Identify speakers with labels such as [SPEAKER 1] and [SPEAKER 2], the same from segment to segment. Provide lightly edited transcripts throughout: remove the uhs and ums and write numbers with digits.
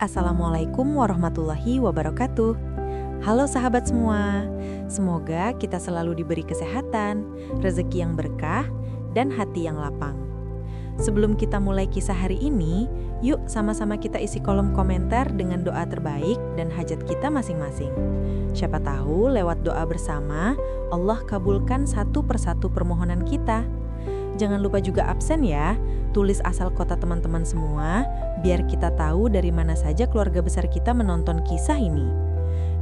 [SPEAKER 1] Assalamualaikum warahmatullahi wabarakatuh. Halo sahabat semua, semoga kita selalu diberi kesehatan, rezeki yang berkah, dan hati yang lapang. Sebelum kita mulai kisah hari ini, yuk sama-sama kita isi kolom komentar dengan doa terbaik dan hajat kita masing-masing. Siapa tahu lewat doa bersama, Allah kabulkan satu persatu permohonan kita. Jangan lupa juga absen ya, tulis asal kota teman-teman semua, biar kita tahu dari mana saja keluarga besar kita menonton kisah ini.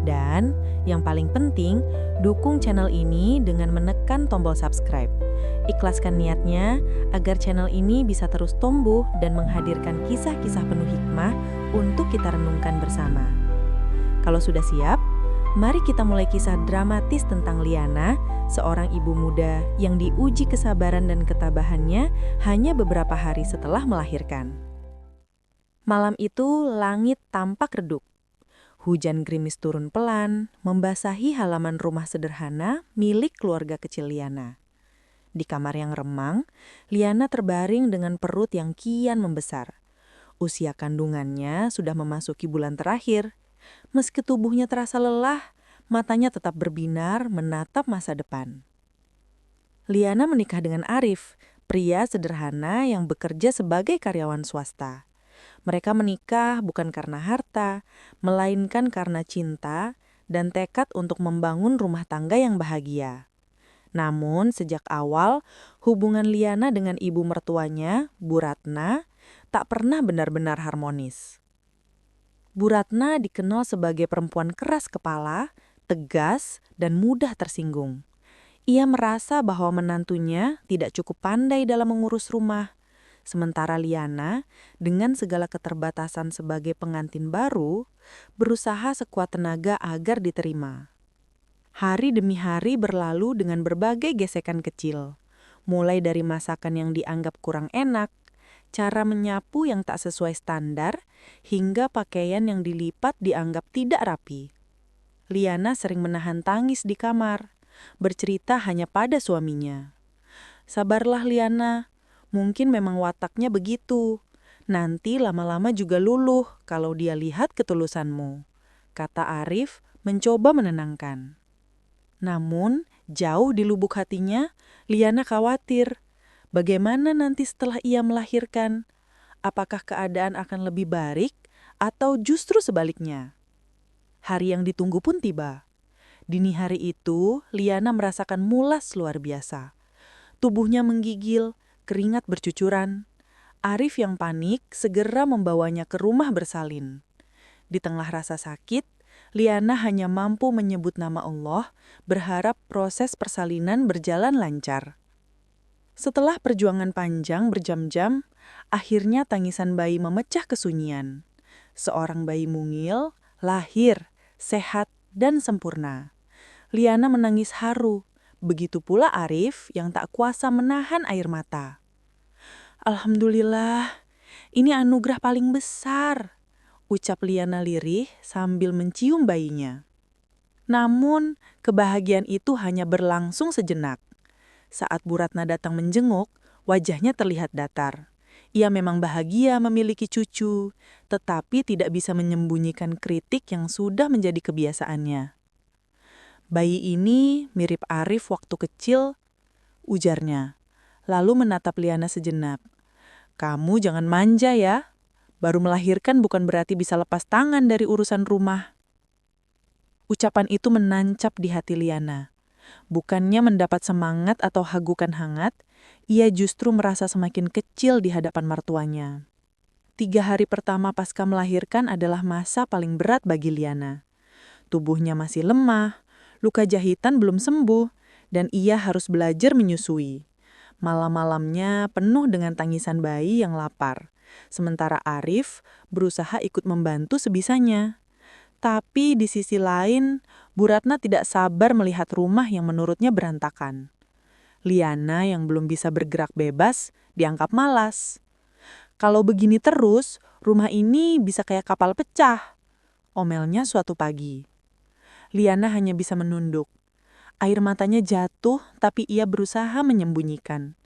[SPEAKER 1] Dan yang paling penting, dukung channel ini dengan menekan tombol subscribe. Ikhlaskan niatnya agar channel ini bisa terus tumbuh dan menghadirkan kisah-kisah penuh hikmah untuk kita renungkan bersama. Kalau sudah siap, mari kita mulai kisah dramatis tentang Liana, seorang ibu muda yang diuji kesabaran dan ketabahannya hanya beberapa hari setelah melahirkan. Malam itu langit tampak redup. Hujan gerimis turun pelan, membasahi halaman rumah sederhana milik keluarga kecil Liana. Di kamar yang remang, Liana terbaring dengan perut yang kian membesar. Usia kandungannya sudah memasuki bulan terakhir. Meski tubuhnya terasa lelah, matanya tetap berbinar menatap masa depan. Liana menikah dengan Arif, pria sederhana yang bekerja sebagai karyawan swasta. Mereka menikah bukan karena harta, melainkan karena cinta dan tekad untuk membangun rumah tangga yang bahagia. Namun, sejak awal, hubungan Liana dengan ibu mertuanya, Bu Ratna, tak pernah benar-benar harmonis. Bu Ratna dikenal sebagai perempuan keras kepala, tegas, dan mudah tersinggung. Ia merasa bahwa menantunya tidak cukup pandai dalam mengurus rumah. Sementara Liana, dengan segala keterbatasan sebagai pengantin baru, berusaha sekuat tenaga agar diterima. Hari demi hari berlalu dengan berbagai gesekan kecil, mulai dari masakan yang dianggap kurang enak, cara menyapu yang tak sesuai standar, hingga pakaian yang dilipat dianggap tidak rapi. Liana sering menahan tangis di kamar, bercerita hanya pada suaminya. "Sabarlah Liana, mungkin memang wataknya begitu. Nanti lama-lama juga luluh kalau dia lihat ketulusanmu," kata Arif mencoba menenangkan. Namun, jauh di lubuk hatinya, Liana khawatir. Bagaimana nanti setelah ia melahirkan? Apakah keadaan akan lebih baik atau justru sebaliknya? Hari yang ditunggu pun tiba. Dini hari itu, Liana merasakan mulas luar biasa. Tubuhnya menggigil, keringat bercucuran. Arif yang panik segera membawanya ke rumah bersalin. Di tengah rasa sakit, Liana hanya mampu menyebut nama Allah, berharap proses persalinan berjalan lancar. Setelah perjuangan panjang berjam-jam, akhirnya tangisan bayi memecah kesunyian. Seorang bayi mungil, lahir, sehat, dan sempurna. Liana menangis haru, begitu pula Arif yang tak kuasa menahan air mata. "Alhamdulillah, ini anugerah paling besar," ucap Liana lirih sambil mencium bayinya. Namun, kebahagiaan itu hanya berlangsung sejenak. Saat Bu Ratna datang menjenguk, wajahnya terlihat datar. Ia memang bahagia memiliki cucu, tetapi tidak bisa menyembunyikan kritik yang sudah menjadi kebiasaannya. "Bayi ini mirip Arif waktu kecil," ujarnya, lalu menatap Liana sejenak. "Kamu jangan manja ya. Baru melahirkan bukan berarti bisa lepas tangan dari urusan rumah." Ucapan itu menancap di hati Liana. Bukannya mendapat semangat atau hagukan hangat, ia justru merasa semakin kecil di hadapan mertuanya. 3 hari pertama pasca melahirkan adalah masa paling berat bagi Liana. Tubuhnya masih lemah, luka jahitan belum sembuh, dan ia harus belajar menyusui. Malam-malamnya penuh dengan tangisan bayi yang lapar. Sementara Arif berusaha ikut membantu sebisanya. Tapi di sisi lain, Bu Ratna tidak sabar melihat rumah yang menurutnya berantakan. Liana yang belum bisa bergerak bebas dianggap malas. "Kalau begini terus, rumah ini bisa kayak kapal pecah," omelnya suatu pagi. Liana hanya bisa menunduk. Air matanya jatuh, tapi ia berusaha menyembunyikan.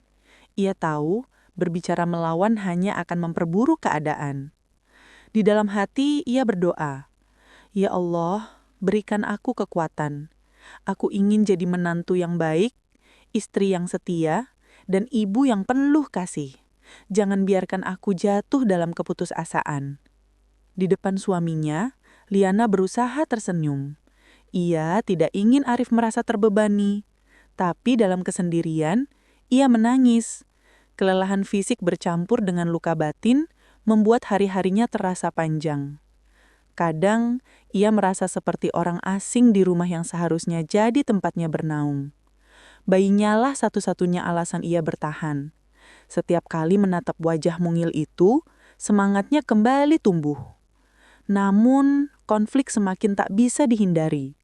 [SPEAKER 1] Ia tahu berbicara melawan hanya akan memperburuk keadaan.
[SPEAKER 2] Di dalam hati ia berdoa, "Ya Allah, berikan aku kekuatan. Aku ingin jadi menantu yang baik, istri yang setia, dan ibu yang penuh kasih. Jangan biarkan aku jatuh dalam keputusasaan." Di depan suaminya, Liana berusaha tersenyum. Ia tidak ingin Arif merasa terbebani, tapi dalam kesendirian, ia menangis. Kelelahan fisik bercampur dengan luka batin membuat hari-harinya terasa panjang. Kadang, ia merasa seperti orang asing di rumah yang seharusnya jadi tempatnya bernaung. Bayinya lah satu-satunya alasan ia bertahan. Setiap kali menatap wajah mungil itu, semangatnya kembali tumbuh. Namun, konflik semakin tak bisa dihindari.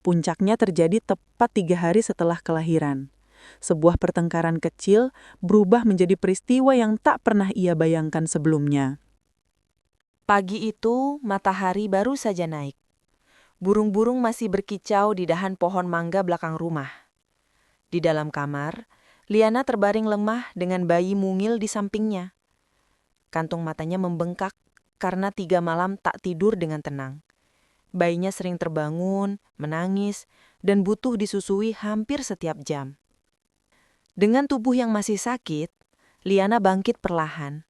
[SPEAKER 2] Puncaknya terjadi tepat 3 hari setelah kelahiran. Sebuah pertengkaran kecil berubah menjadi peristiwa yang tak pernah ia bayangkan sebelumnya.
[SPEAKER 1] Pagi itu, matahari baru saja naik. Burung-burung masih berkicau di dahan pohon mangga belakang rumah. Di dalam kamar, Liana terbaring lemah dengan bayi mungil di sampingnya. Kantung matanya membengkak karena 3 malam tak tidur dengan tenang. Bayinya sering terbangun, menangis, dan butuh disusui hampir setiap jam. Dengan tubuh yang masih sakit, Liana bangkit perlahan.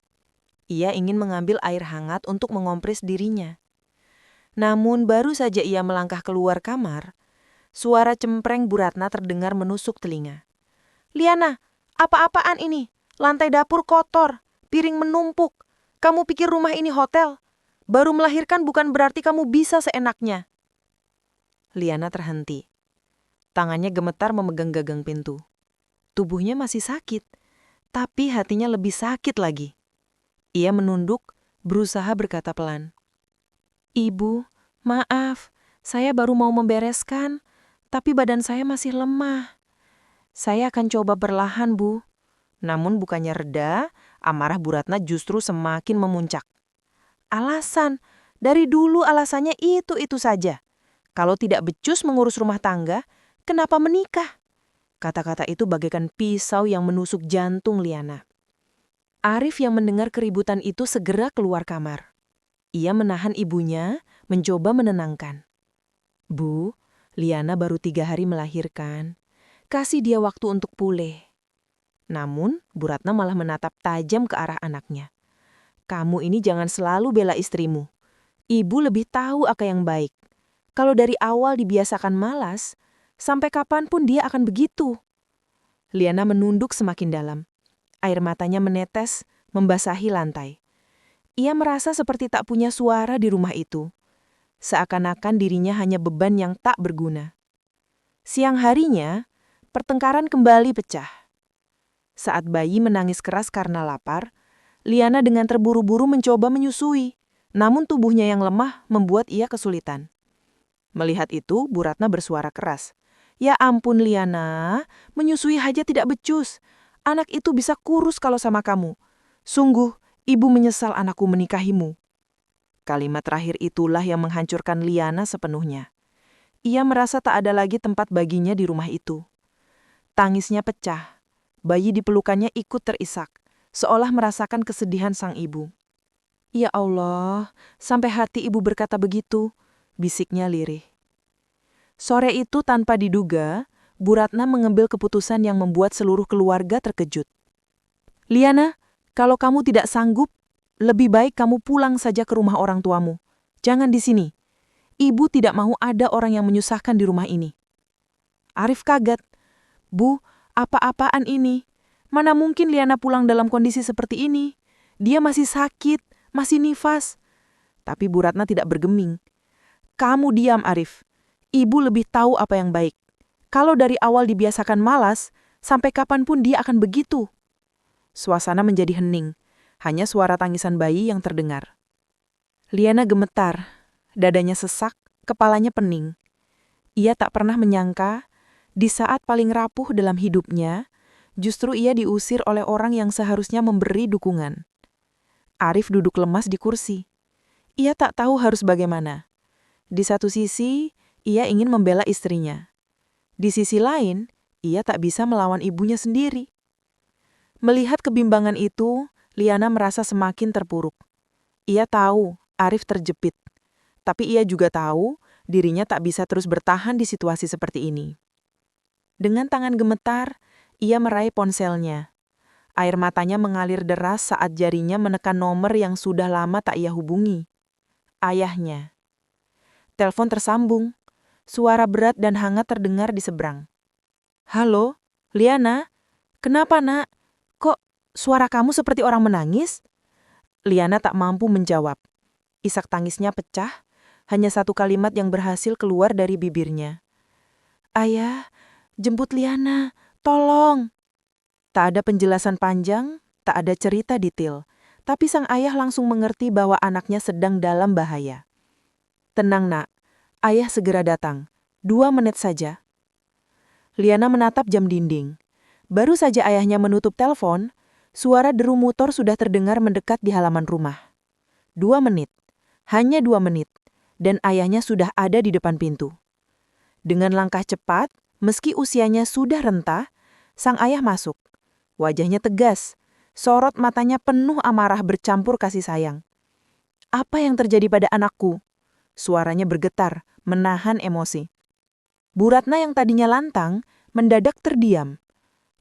[SPEAKER 1] Ia ingin mengambil air hangat untuk mengompres dirinya. Namun baru saja ia melangkah keluar kamar, suara cempreng Bu Ratna terdengar menusuk telinga. "Liana, apa-apaan ini? Lantai dapur kotor, piring menumpuk. Kamu pikir rumah ini hotel? Baru melahirkan bukan berarti kamu bisa seenaknya." Liana terhenti. Tangannya gemetar memegang gagang pintu. Tubuhnya masih sakit, tapi hatinya lebih sakit lagi. Ia menunduk, berusaha berkata pelan. "Ibu, maaf, saya baru mau membereskan, tapi badan saya masih lemah. Saya akan coba perlahan, Bu." Namun bukannya reda, amarah Bu Ratna justru semakin memuncak. "Alasan, dari dulu alasannya itu-itu saja. Kalau tidak becus mengurus rumah tangga, kenapa menikah?" Kata-kata itu bagaikan pisau yang menusuk jantung Liana. Arif yang mendengar keributan itu segera keluar kamar. Ia menahan ibunya, mencoba menenangkan. "Bu, Liana baru 3 hari melahirkan. Kasih dia waktu untuk pulih." Namun, Bu Ratna malah menatap tajam ke arah anaknya. "Kamu ini jangan selalu bela istrimu. Ibu lebih tahu apa yang baik. Kalau dari awal dibiasakan malas, sampai kapanpun dia akan begitu." Liana menunduk semakin dalam. Air matanya menetes, membasahi lantai. Ia merasa seperti tak punya suara di rumah itu. Seakan-akan dirinya hanya beban yang tak berguna. Siang harinya, pertengkaran kembali pecah. Saat bayi menangis keras karena lapar, Liana dengan terburu-buru mencoba menyusui, namun tubuhnya yang lemah membuat ia kesulitan. Melihat itu, Bu Ratna bersuara keras. "Ya ampun Liana, menyusui saja tidak becus. Anak itu bisa kurus kalau sama kamu. Sungguh, ibu menyesal anakku menikahimu." Kalimat terakhir itulah yang menghancurkan Liana sepenuhnya. Ia merasa tak ada lagi tempat baginya di rumah itu. Tangisnya pecah. Bayi di pelukannya ikut terisak, seolah merasakan kesedihan sang ibu. "Ya Allah, sampai hati ibu berkata begitu," bisiknya lirih. Sore itu tanpa diduga, Bu Ratna mengambil keputusan yang membuat seluruh keluarga terkejut. "Liana, kalau kamu tidak sanggup, lebih baik kamu pulang saja ke rumah orang tuamu. Jangan di sini. Ibu tidak mau ada orang yang menyusahkan di rumah ini." Arif kaget. "Bu, apa-apaan ini? Mana mungkin Liana pulang dalam kondisi seperti ini? Dia masih sakit, masih nifas." Tapi Bu Ratna tidak bergeming. "Kamu diam, Arif. Ibu lebih tahu apa yang baik. Kalau dari awal dibiasakan malas, sampai kapanpun dia akan begitu." Suasana menjadi hening. Hanya suara tangisan bayi yang terdengar. Liana gemetar. Dadanya sesak, kepalanya pening. Ia tak pernah menyangka, di saat paling rapuh dalam hidupnya, justru ia diusir oleh orang yang seharusnya memberi dukungan. Arif duduk lemas di kursi. Ia tak tahu harus bagaimana. Di satu sisi, ia ingin membela istrinya. Di sisi lain, ia tak bisa melawan ibunya sendiri. Melihat kebimbangan itu, Liana merasa semakin terpuruk. Ia tahu
[SPEAKER 2] Arif terjepit. Tapi ia juga tahu dirinya tak bisa terus bertahan di situasi seperti ini. Dengan tangan gemetar, ia meraih ponselnya. Air matanya mengalir deras saat jarinya menekan nomor yang sudah lama tak ia hubungi. Ayahnya. Telepon tersambung. Suara berat dan hangat terdengar di seberang. "Halo, Liana? Kenapa, Nak? Kok suara kamu seperti orang menangis?" Liana tak mampu menjawab. Isak tangisnya pecah, hanya satu kalimat yang berhasil keluar dari bibirnya. "Ayah, jemput Liana, tolong." Tak ada penjelasan panjang, tak ada cerita detail, tapi sang ayah langsung mengerti bahwa anaknya sedang dalam bahaya. "Tenang, Nak. Ayah segera datang. 2 menit saja." Liana menatap jam dinding. Baru saja ayahnya menutup telepon, suara deru motor sudah terdengar mendekat di halaman rumah. 2 menit. Hanya 2 menit. Dan ayahnya sudah ada di depan pintu. Dengan langkah cepat, meski usianya sudah renta, sang ayah masuk. Wajahnya tegas, sorot matanya penuh amarah bercampur kasih sayang. "Apa yang terjadi pada anakku?" Suaranya bergetar, menahan emosi. Bu Ratna yang tadinya lantang, mendadak terdiam.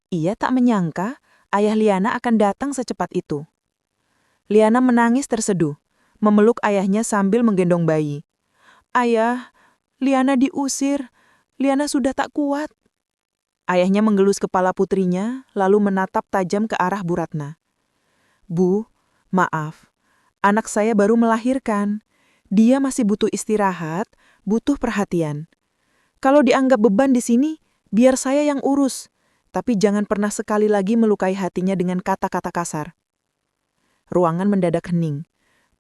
[SPEAKER 2] Ia tak menyangka ayah Liana akan datang secepat itu. Liana menangis terseduh, memeluk ayahnya sambil menggendong bayi. "Ayah, Liana diusir. Liana sudah tak kuat." Ayahnya menggelus kepala putrinya, lalu menatap tajam ke arah Bu Ratna. "Bu, maaf. Anak saya baru melahirkan. Dia masih butuh istirahat, butuh perhatian. Kalau dianggap beban di sini, biar saya yang urus. Tapi jangan pernah sekali lagi melukai hatinya dengan kata-kata kasar." Ruangan mendadak hening.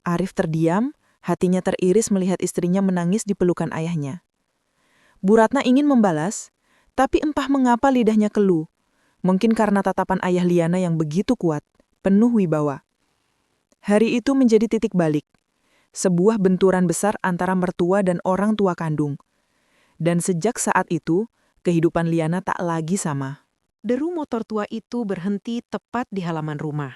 [SPEAKER 2] Arif terdiam, hatinya teriris melihat istrinya menangis di pelukan ayahnya. Bu Ratna ingin membalas, tapi entah mengapa lidahnya keluh. Mungkin karena tatapan ayah Liana yang begitu kuat, penuh wibawa. Hari itu menjadi titik balik. Sebuah benturan besar antara mertua dan orang tua kandung. Dan sejak saat itu, kehidupan Liana tak lagi sama.
[SPEAKER 1] Deru motor tua itu berhenti tepat di halaman rumah.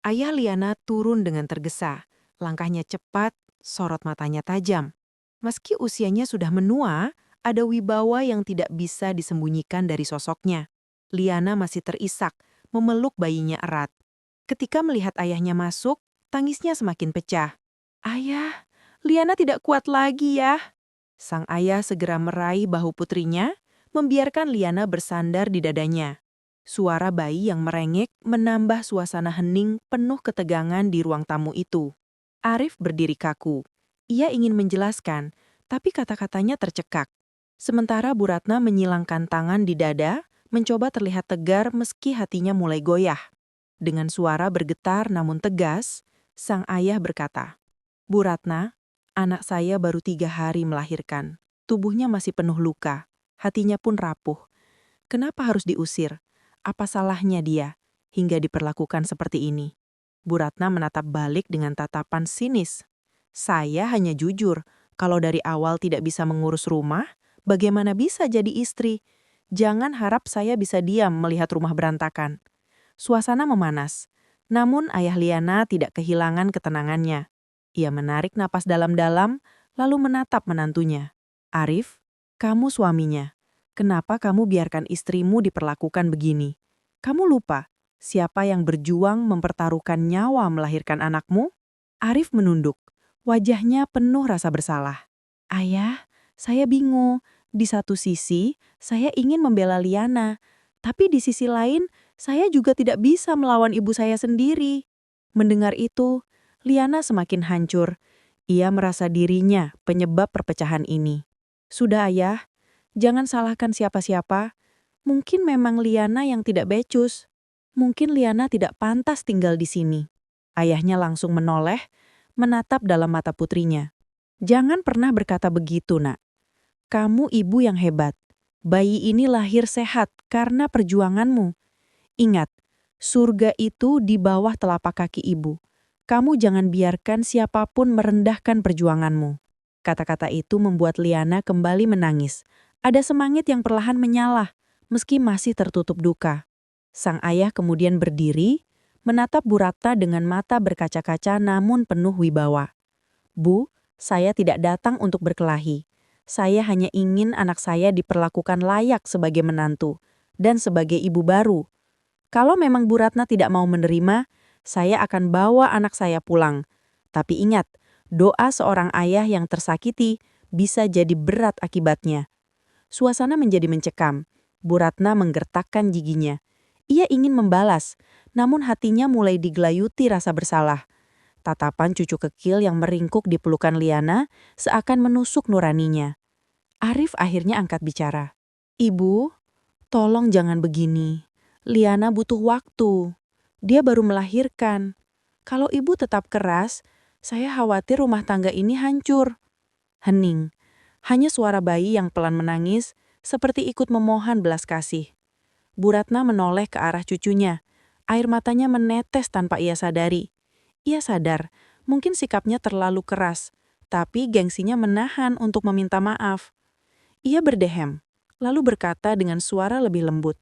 [SPEAKER 1] Ayah Liana turun dengan tergesa. Langkahnya cepat, sorot matanya tajam. Meski usianya sudah menua, ada wibawa yang tidak bisa disembunyikan dari sosoknya. Liana masih terisak, memeluk bayinya erat. Ketika melihat ayahnya masuk, tangisnya semakin pecah. "Ayah, Liana tidak kuat lagi ya." Sang ayah segera meraih bahu putrinya, membiarkan Liana bersandar di dadanya. Suara bayi yang merengek menambah suasana hening penuh ketegangan di ruang tamu itu. Arif berdiri kaku. Ia ingin menjelaskan, tapi kata-katanya tercekak. Sementara Bu Ratna menyilangkan tangan di dada, mencoba terlihat tegar meski hatinya mulai goyah. Dengan suara bergetar namun tegas, sang ayah berkata, "Bu Ratna, anak saya baru 3 hari melahirkan. Tubuhnya masih penuh luka, hatinya pun rapuh. Kenapa harus diusir? Apa salahnya dia hingga diperlakukan seperti ini?" Bu Ratna menatap balik dengan tatapan sinis. "Saya hanya jujur, kalau dari awal tidak bisa mengurus rumah, bagaimana bisa jadi istri? Jangan harap saya bisa diam melihat rumah berantakan." Suasana memanas, namun ayah Liana tidak kehilangan ketenangannya. Ia menarik napas dalam-dalam, lalu menatap menantunya. "Arif, kamu suaminya. Kenapa kamu biarkan istrimu diperlakukan begini? Kamu lupa siapa yang berjuang mempertaruhkan nyawa melahirkan anakmu?" Arif menunduk. Wajahnya penuh rasa bersalah. "Ayah, saya bingung. Di satu sisi, saya ingin membela Liana. Tapi di sisi lain, saya juga tidak bisa melawan ibu saya sendiri." Mendengar itu, Liana semakin hancur. Ia merasa dirinya penyebab perpecahan ini. "Sudah ayah, jangan salahkan siapa-siapa. Mungkin memang Liana yang tidak becus. Mungkin Liana tidak pantas tinggal di sini." Ayahnya langsung menoleh, menatap dalam mata putrinya. "Jangan pernah berkata begitu, Nak. Kamu ibu yang hebat. Bayi ini lahir sehat karena perjuanganmu. Ingat, surga itu di bawah telapak kaki ibu. Kamu jangan biarkan siapapun merendahkan perjuanganmu." Kata-kata itu membuat Liana kembali menangis. Ada semangit yang perlahan menyala, meski masih tertutup duka. Sang ayah kemudian berdiri, menatap Bu Ratna dengan mata berkaca-kaca namun penuh wibawa. Bu, saya tidak datang untuk berkelahi. Saya hanya ingin anak saya diperlakukan layak sebagai menantu dan sebagai ibu baru. Kalau memang Bu Ratna tidak mau menerima, saya akan bawa anak saya pulang. Tapi ingat, doa seorang ayah yang tersakiti bisa jadi berat akibatnya. Suasana menjadi mencekam. Bu Ratna menggertakkan giginya. Ia ingin membalas, namun hatinya mulai digelayuti rasa bersalah. Tatapan cucu kekil yang meringkuk di pelukan Liana seakan menusuk nuraninya. Arif akhirnya angkat bicara. Ibu, tolong jangan begini. Liana butuh waktu. Dia baru melahirkan. Kalau ibu tetap keras, saya khawatir rumah tangga ini hancur. Hening. Hanya suara bayi yang pelan menangis, seperti ikut memohon belas kasih. Bu Ratna menoleh ke arah cucunya. Air matanya menetes tanpa ia sadari. Ia sadar, mungkin sikapnya terlalu keras, tapi gengsinya menahan untuk meminta maaf. Ia berdehem, lalu berkata dengan suara lebih lembut.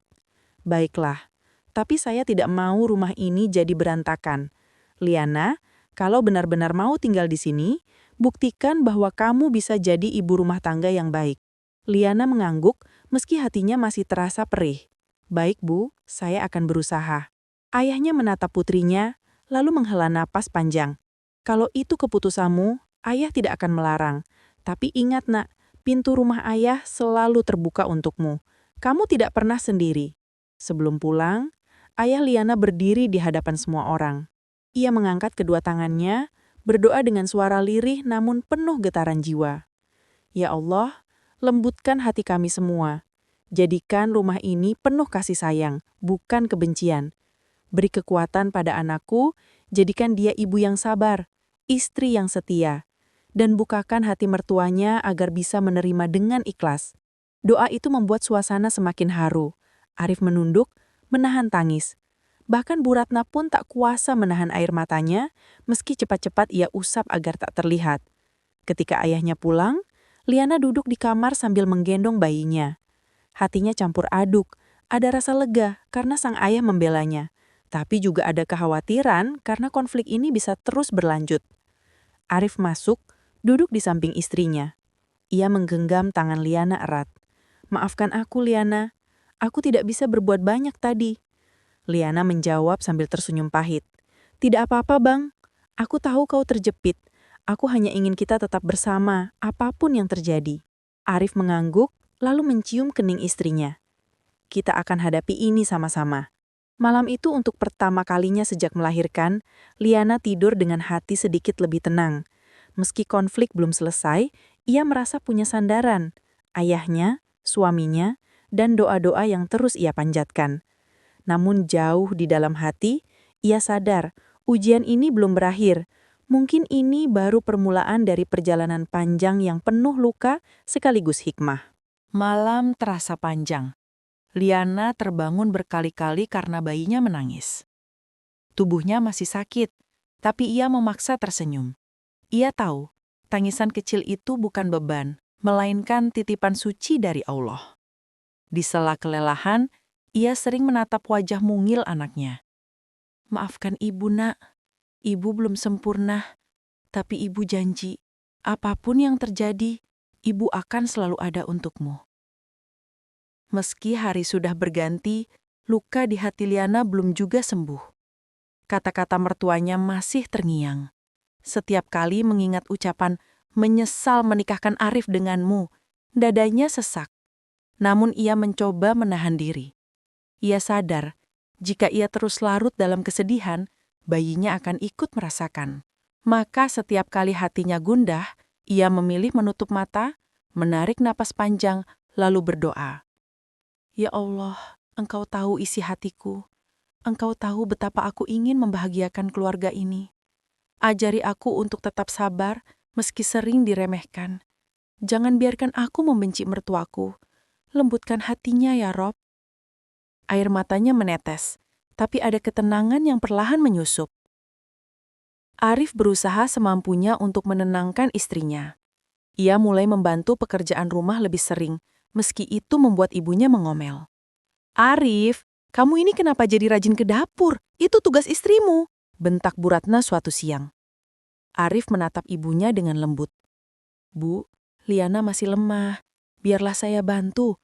[SPEAKER 1] Baiklah, tapi saya tidak mau rumah ini jadi berantakan. Liana, kalau benar-benar mau tinggal di sini, buktikan bahwa kamu bisa jadi ibu rumah tangga yang baik. Liana mengangguk meski hatinya masih terasa perih. Baik Bu, saya akan berusaha. Ayahnya menatap putrinya, lalu menghela napas panjang. Kalau itu keputusanmu, ayah tidak akan melarang. Tapi ingat nak, pintu rumah ayah selalu terbuka untukmu. Kamu tidak pernah sendiri. Sebelum pulang, ayah Liana berdiri di hadapan semua orang. Ia mengangkat kedua tangannya, berdoa dengan suara lirih namun penuh getaran jiwa. Ya Allah, lembutkan hati kami semua. Jadikan rumah ini penuh kasih sayang, bukan kebencian. Beri kekuatan pada anakku, jadikan dia ibu yang sabar, istri yang setia, dan bukakan hati mertuanya agar bisa menerima dengan ikhlas. Doa itu membuat suasana semakin haru. Arif menunduk, menahan tangis. Bahkan Bu Ratna pun tak kuasa menahan air matanya, meski cepat-cepat ia usap agar tak terlihat. Ketika ayahnya pulang, Liana duduk di kamar sambil menggendong bayinya. Hatinya campur aduk, ada rasa lega karena sang ayah membelanya, tapi juga ada kekhawatiran karena konflik ini bisa terus berlanjut. Arif masuk, duduk di samping istrinya. Ia menggenggam tangan Liana erat. Maafkan aku, Liana. Aku tidak bisa berbuat banyak tadi. Liana menjawab sambil tersenyum pahit. Tidak apa-apa, Bang. Aku tahu kau terjepit. Aku hanya ingin kita tetap bersama, apapun yang terjadi. Arif mengangguk, lalu mencium kening istrinya. Kita akan hadapi ini sama-sama. Malam itu untuk pertama kalinya sejak melahirkan, Liana tidur dengan hati sedikit lebih tenang. Meski konflik belum selesai, ia merasa punya sandaran. Ayahnya, suaminya, dan doa-doa yang terus ia panjatkan. Namun jauh di dalam hati, ia sadar ujian ini belum berakhir. Mungkin ini baru permulaan dari perjalanan panjang yang penuh luka sekaligus hikmah. Malam terasa panjang. Liana terbangun berkali-kali karena bayinya menangis. Tubuhnya masih sakit, tapi ia memaksa tersenyum. Ia tahu, tangisan kecil itu bukan beban, melainkan titipan suci dari Allah. Di sela kelelahan, ia sering menatap wajah mungil anaknya. Maafkan ibu, nak. Ibu belum sempurna, tapi ibu janji, apapun yang terjadi, ibu akan selalu ada untukmu. Meski hari sudah berganti, luka di hati Liana belum juga sembuh. Kata-kata mertuanya masih terngiang. Setiap kali mengingat ucapan, menyesal menikahkan Arif denganmu, dadanya sesak. Namun ia mencoba menahan diri. Ia sadar, jika ia terus larut dalam kesedihan, bayinya akan ikut merasakan. Maka setiap kali hatinya gundah, ia memilih menutup mata, menarik napas panjang, lalu berdoa. Ya Allah, Engkau tahu isi hatiku. Engkau tahu betapa aku ingin membahagiakan keluarga ini. Ajari aku untuk tetap sabar, meski sering diremehkan. Jangan biarkan aku membenci mertuaku. Lembutkan hatinya ya Rob. Air matanya menetes, tapi ada ketenangan yang perlahan menyusup. Arif berusaha semampunya untuk menenangkan istrinya. Ia mulai membantu pekerjaan rumah lebih sering, meski itu membuat ibunya mengomel. Arif, kamu ini kenapa jadi rajin ke dapur? Itu tugas istrimu, bentak Bu Ratna suatu siang. Arif menatap ibunya dengan lembut. Bu, Liana masih lemah. Biarlah saya bantu.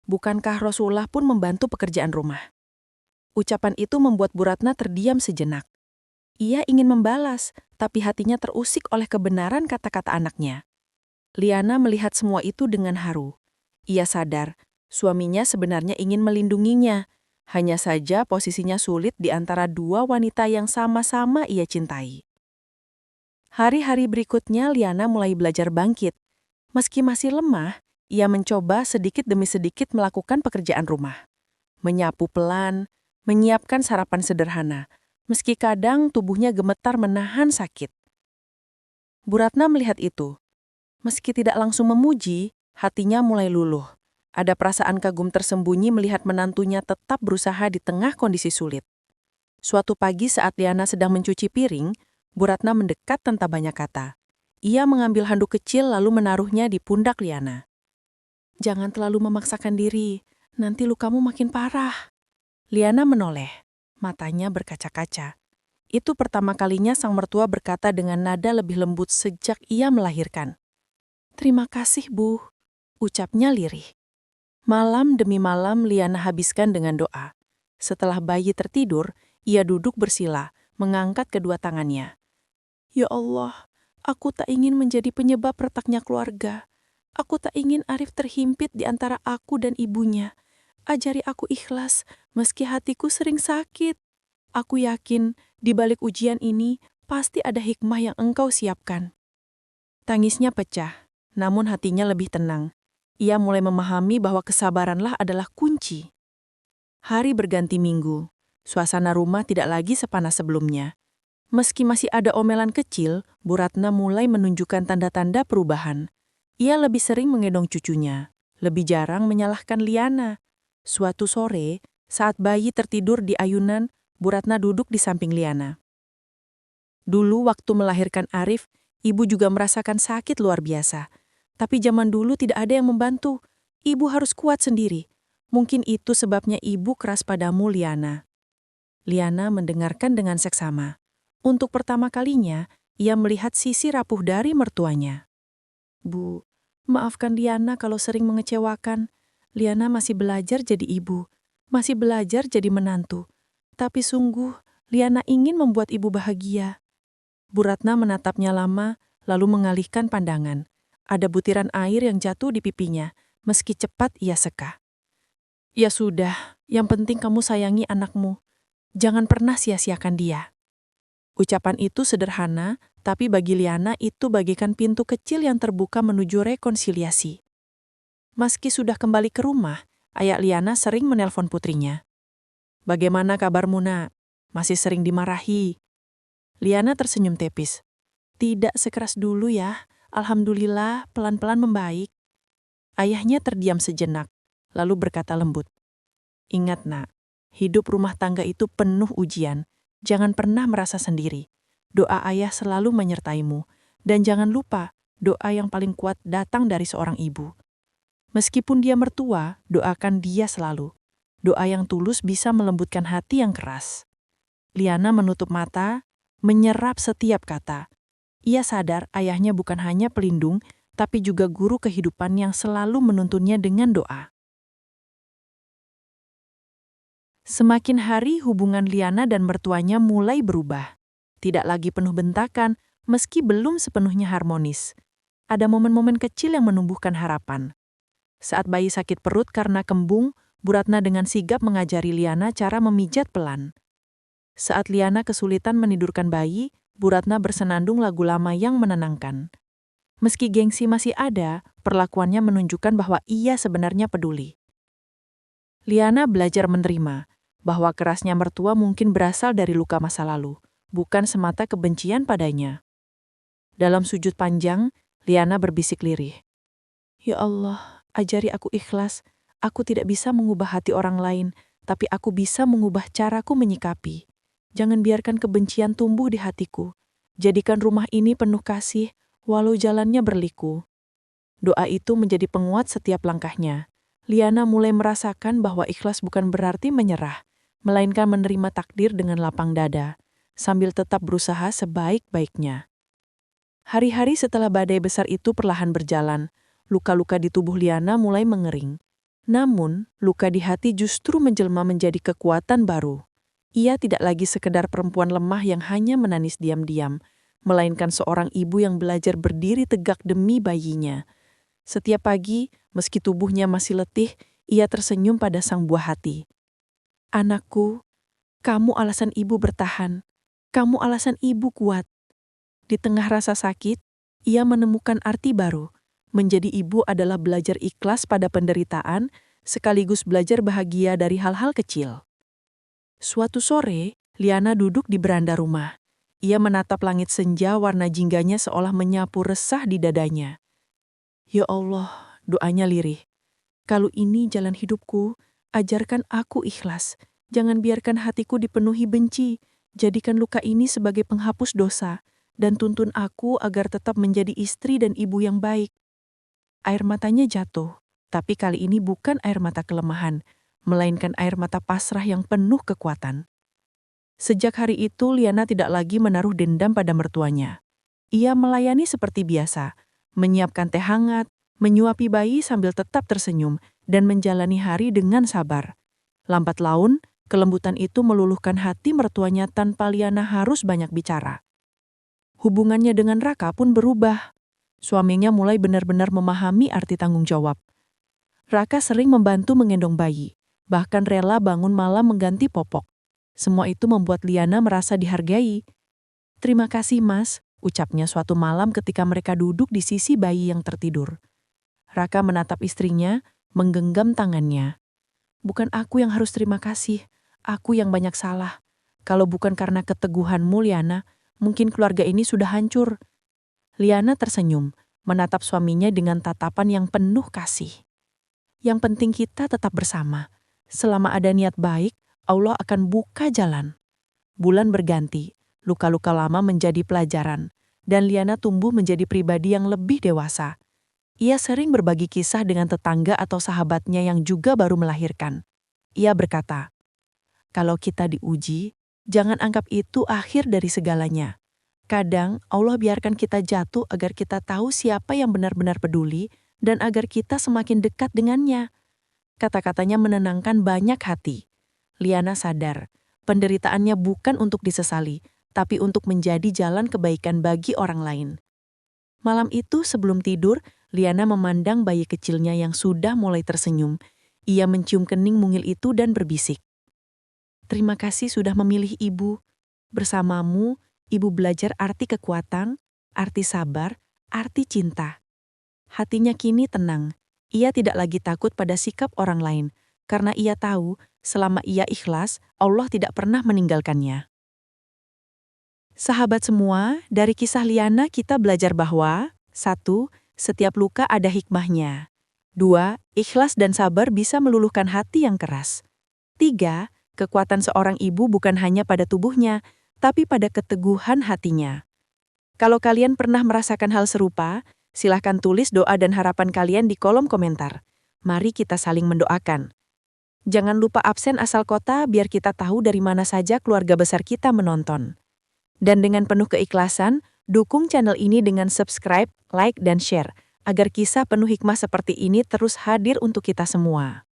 [SPEAKER 1] Bukankah Rasulullah pun membantu pekerjaan rumah? Ucapan itu membuat Bu Ratna terdiam sejenak. Ia ingin membalas, tapi hatinya terusik oleh kebenaran kata-kata anaknya. Liana melihat semua itu dengan haru. Ia sadar, suaminya sebenarnya ingin melindunginya. Hanya saja posisinya sulit di antara dua wanita yang sama-sama ia cintai. Hari-hari berikutnya Liana mulai belajar bangkit. Meski masih lemah, ia mencoba sedikit demi sedikit melakukan pekerjaan rumah. Menyapu pelan, menyiapkan sarapan sederhana, meski kadang tubuhnya gemetar menahan sakit. Bu Ratna melihat itu. Meski tidak langsung memuji, hatinya mulai luluh. Ada perasaan kagum tersembunyi melihat menantunya tetap berusaha di tengah kondisi sulit. Suatu pagi saat Liana sedang mencuci piring, Bu Ratna mendekat tanpa banyak kata. Ia mengambil handuk kecil lalu menaruhnya di pundak Liana. Jangan terlalu memaksakan diri, nanti lukamu makin parah. Liana menoleh, matanya berkaca-kaca. Itu pertama kalinya sang mertua berkata dengan nada lebih lembut sejak ia melahirkan. Terima kasih, Bu, ucapnya lirih. Malam demi malam Liana habiskan dengan doa. Setelah bayi tertidur, ia duduk bersila, mengangkat kedua tangannya. Ya Allah, aku tak ingin menjadi penyebab retaknya keluarga. Aku tak ingin Arif terhimpit di antara aku dan ibunya. Ajari aku ikhlas, meski hatiku sering sakit. Aku yakin, di balik ujian ini, pasti ada hikmah yang Engkau siapkan. Tangisnya pecah, namun hatinya lebih tenang. Ia mulai memahami bahwa kesabaranlah adalah kunci. Hari berganti minggu. Suasana rumah tidak lagi sepanas sebelumnya. Meski masih ada omelan kecil, Bu Ratna mulai menunjukkan tanda-tanda perubahan. Ia lebih sering menggendong cucunya, lebih jarang menyalahkan Liana. Suatu sore, saat bayi tertidur di ayunan, Bu Ratna duduk di samping Liana. Dulu waktu melahirkan Arif, ibu juga merasakan sakit luar biasa. Tapi zaman dulu tidak ada yang membantu. Ibu harus kuat sendiri. Mungkin itu sebabnya ibu keras padamu, Liana. Liana mendengarkan dengan seksama. Untuk pertama kalinya, ia melihat sisi rapuh dari mertuanya. Bu, maafkan Liana kalau sering mengecewakan. Liana masih belajar jadi ibu, masih belajar jadi menantu. Tapi sungguh, Liana ingin membuat ibu bahagia. Bu Ratna menatapnya lama, lalu mengalihkan pandangan. Ada butiran air yang jatuh di pipinya, meski cepat ia seka. Ya sudah, yang penting kamu sayangi anakmu. Jangan pernah sia-siakan dia. Ucapan itu sederhana, tapi bagi Liana itu bagaikan pintu kecil yang terbuka menuju rekonsiliasi. Meski sudah kembali ke rumah, ayah Liana sering menelpon putrinya. Bagaimana kabarmu, Nak? Masih sering dimarahi. Liana tersenyum tepis. Tidak sekeras dulu ya, alhamdulillah pelan-pelan membaik. Ayahnya terdiam sejenak, lalu berkata lembut. Ingat, Nak, hidup rumah tangga itu penuh ujian. Jangan pernah merasa sendiri. Doa ayah selalu menyertaimu. Dan jangan lupa, doa yang paling kuat datang dari seorang ibu. Meskipun dia mertua, doakan dia selalu. Doa yang tulus bisa melembutkan hati yang keras. Liana menutup mata, menyerap setiap kata. Ia sadar ayahnya bukan hanya pelindung, tapi juga guru kehidupan yang selalu menuntunnya dengan doa. Semakin hari hubungan Liana dan mertuanya mulai berubah. Tidak lagi penuh bentakan, meski belum sepenuhnya harmonis. Ada momen-momen kecil yang menumbuhkan harapan. Saat bayi sakit perut karena kembung, Bu Ratna dengan sigap mengajari Liana cara memijat pelan. Saat Liana kesulitan menidurkan bayi, Bu Ratna bersenandung lagu lama yang menenangkan. Meski gengsi masih ada, perlakuannya menunjukkan bahwa ia sebenarnya peduli. Liana belajar menerima bahwa kerasnya mertua mungkin berasal dari luka masa lalu, bukan semata kebencian padanya. Dalam sujud panjang, Liana berbisik lirih. Ya Allah, ajari aku ikhlas. Aku tidak bisa mengubah hati orang lain, tapi aku bisa mengubah caraku menyikapi. Jangan biarkan kebencian tumbuh di hatiku. Jadikan rumah ini penuh kasih, walau jalannya berliku. Doa itu menjadi penguat setiap langkahnya. Liana mulai merasakan bahwa ikhlas bukan berarti menyerah, melainkan menerima takdir dengan lapang dada, sambil tetap berusaha sebaik-baiknya.
[SPEAKER 2] Hari-hari setelah badai besar itu perlahan berjalan, luka-luka di tubuh Liana mulai mengering. Namun, luka di hati justru menjelma menjadi kekuatan baru. Ia tidak lagi sekedar perempuan lemah yang hanya menangis diam-diam, melainkan seorang ibu yang belajar berdiri tegak demi bayinya. Setiap pagi, meski tubuhnya masih letih, ia tersenyum pada sang buah hati. "Anakku, kamu alasan ibu bertahan. Kamu alasan ibu kuat." Di tengah rasa sakit, ia menemukan arti baru. Menjadi ibu adalah belajar ikhlas pada penderitaan, sekaligus belajar bahagia dari hal-hal kecil. Suatu sore, Liana duduk di beranda rumah. Ia menatap langit senja warna jingganya seolah menyapu resah di dadanya. "Ya Allah," doanya lirih. "Kalau ini jalan hidupku, ajarkan aku ikhlas. Jangan biarkan hatiku dipenuhi benci. Jadikan luka ini sebagai penghapus dosa. Dan tuntun aku agar tetap menjadi istri dan ibu yang baik." Air matanya jatuh, tapi kali ini bukan air mata kelemahan, melainkan air mata pasrah yang penuh kekuatan. Sejak hari itu, Liana tidak lagi menaruh dendam pada mertuanya. Ia melayani seperti biasa, menyiapkan teh hangat, menyuapi bayi sambil tetap tersenyum, dan menjalani hari dengan sabar. Lambat laun, kelembutan itu meluluhkan hati mertuanya tanpa Liana harus banyak bicara. Hubungannya dengan Raka pun berubah. Suaminya mulai benar-benar memahami arti tanggung jawab. Raka sering membantu menggendong bayi, bahkan rela bangun malam mengganti popok. Semua itu membuat Liana merasa dihargai. "Terima kasih, Mas," ucapnya suatu malam ketika mereka duduk di sisi bayi yang tertidur. Raka menatap istrinya, menggenggam tangannya. "Bukan aku yang harus terima kasih, aku yang banyak salah. Kalau bukan karena keteguhanmu, Liana, mungkin keluarga ini sudah hancur." Liana tersenyum, menatap suaminya dengan tatapan yang penuh kasih. "Yang penting kita tetap bersama. Selama ada niat baik, Allah akan buka jalan." Bulan berganti, luka-luka lama menjadi pelajaran, dan Liana tumbuh menjadi pribadi yang lebih dewasa. Ia sering berbagi kisah dengan tetangga atau sahabatnya yang juga baru melahirkan. Ia berkata, "Kalau kita diuji, jangan anggap itu akhir dari segalanya. Kadang Allah biarkan kita jatuh agar kita tahu siapa yang benar-benar peduli dan agar kita semakin dekat dengannya." Kata-katanya menenangkan banyak hati. Liana sadar, penderitaannya bukan untuk disesali, tapi untuk menjadi jalan kebaikan bagi orang lain. Malam itu sebelum tidur, Liana memandang bayi kecilnya yang sudah mulai tersenyum. Ia mencium kening mungil itu dan berbisik, "Terima kasih sudah memilih ibu. Bersamamu, ibu belajar arti kekuatan, arti sabar, arti cinta." Hatinya kini tenang. Ia tidak lagi takut pada sikap orang lain, karena ia tahu selama ia ikhlas, Allah tidak pernah meninggalkannya. Sahabat semua, dari kisah Liana kita belajar bahwa 1. Setiap luka ada hikmahnya. 2. Ikhlas dan sabar bisa meluluhkan hati yang keras. 3. Kekuatan seorang ibu bukan hanya pada tubuhnya, tapi pada keteguhan hatinya. Kalau kalian pernah merasakan hal serupa, silahkan tulis doa dan harapan kalian di kolom komentar. Mari kita saling mendoakan. Jangan lupa absen asal kota biar kita tahu dari mana saja keluarga besar kita menonton. Dan dengan penuh keikhlasan, dukung channel ini dengan subscribe, like, dan share, agar kisah penuh hikmah seperti ini terus hadir untuk kita semua.